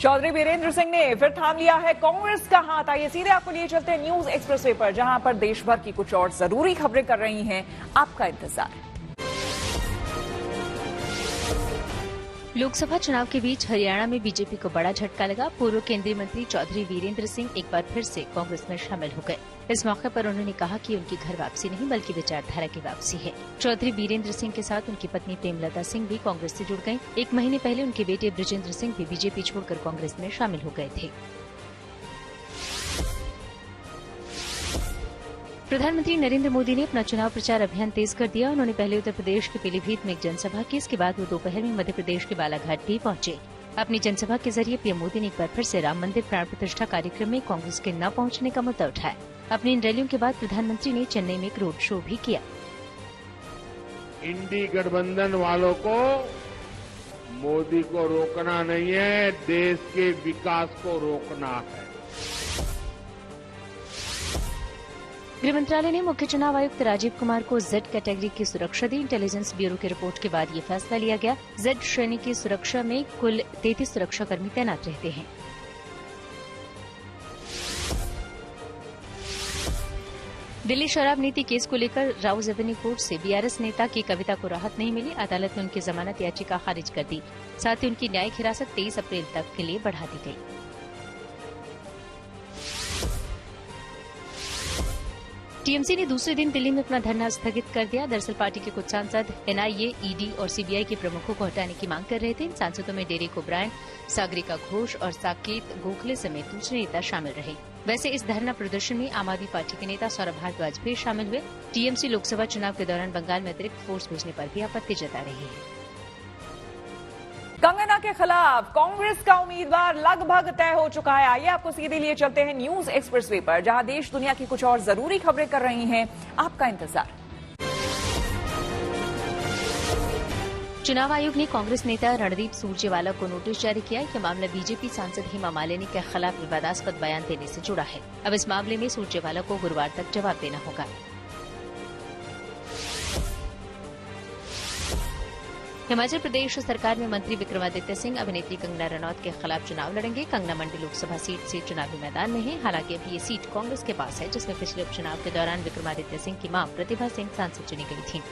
चौधरी वीरेंद्र सिंह ने फिर थाम लिया है कांग्रेस का हाथ। आइए सीधे आपको लिए चलते हैं न्यूज एक्सप्रेसवे पर, जहां पर देश भर की कुछ और जरूरी खबरें कर रही हैं आपका इंतजार। लोकसभा चुनाव के बीच हरियाणा में बीजेपी को बड़ा झटका लगा। पूर्व केंद्रीय मंत्री चौधरी वीरेंद्र सिंह एक बार फिर से कांग्रेस में शामिल हो गए। इस मौके पर उन्होंने कहा कि उनकी घर वापसी नहीं बल्कि विचारधारा की वापसी है। चौधरी वीरेंद्र सिंह के साथ उनकी पत्नी प्रेमलता सिंह भी कांग्रेस से जुड़ गयीं। एक महीने पहले उनके बेटे बृजेंद्र सिंह भी बीजेपी छोड़कर कांग्रेस में शामिल हो गए थे। प्रधानमंत्री नरेंद्र मोदी ने अपना चुनाव प्रचार अभियान तेज कर दिया। उन्होंने पहले उत्तर प्रदेश के पीलीभीत में एक जनसभा की। इसके बाद वो दोपहर में मध्य प्रदेश के बालाघाट भी पहुंचे। अपनी जनसभा के जरिए पीएम मोदी ने एक बार फिर से राम मंदिर प्राण प्रतिष्ठा कार्यक्रम में कांग्रेस के न पहुंचने का मुद्दा उठाया। अपनी इन रैलियों के बाद प्रधानमंत्री ने चेन्नई में एक रोड शो भी किया। इंडी गठबंधन वालों को मोदी को रोकना नहीं है, देश के विकास को रोकना है। गृह मंत्रालय ने मुख्य चुनाव आयुक्त राजीव कुमार को जेड कैटेगरी की सुरक्षा दी। इंटेलिजेंस ब्यूरो की रिपोर्ट के बाद ये फैसला लिया गया। जेड श्रेणी की सुरक्षा में कुल 33 सुरक्षाकर्मी तैनात रहते हैं। दिल्ली शराब नीति केस को लेकर राउज एवेन्यू कोर्ट से बीआरएस नेता की कविता को राहत नहीं मिली। अदालत ने उनकी जमानत याचिका खारिज कर दी। साथ ही उनकी न्यायिक हिरासत 23 अप्रैल तक के लिए बढ़ा दी गई। टीएमसी ने दूसरे दिन दिल्ली में अपना धरना स्थगित कर दिया। दरअसल पार्टी के कुछ सांसद एनआईए, ईडी और सीबीआई के प्रमुखों को हटाने की मांग कर रहे थे। इन सांसदों में डेरेक ओब्रायन, सागरिका घोष और साकेत गोखले समेत दूसरे नेता शामिल रहे। वैसे इस धरना प्रदर्शन में आम आदमी पार्टी के नेता सौरभ भारद्वाज भी शामिल हुए। टीएमसी लोकसभा चुनाव के दौरान बंगाल में अतिरिक्त फोर्स भेजने पर भी आपत्ति जता रही है। कंगना के खिलाफ कांग्रेस का उम्मीदवार लगभग तय हो चुका है। आइए आपको सीधे लिए चलते हैं न्यूज एक्सप्रेसवे पर, जहां देश दुनिया की कुछ और जरूरी खबरें कर रही हैं आपका इंतजार। चुनाव आयोग ने कांग्रेस नेता रणदीप सुरजेवाला को नोटिस जारी किया। यह मामला बीजेपी सांसद हेमा मालिनी के खिलाफ विवादास्पद बयान देने से जुड़ा है। अब इस मामले में सुरजेवाला को गुरुवार तक जवाब देना होगा। हिमाचल प्रदेश सरकार में मंत्री विक्रमादित्य सिंह अभिनेत्री कंगना रनौत के खिलाफ चुनाव लड़ेंगे। कंगना मंडी लोकसभा सीट से चुनावी मैदान में है। हालांकि अभी ये सीट कांग्रेस के पास है, जिसमें पिछले उपचुनाव के दौरान विक्रमादित्य सिंह की मां प्रतिभा सिंह सांसद चुनी गई थी।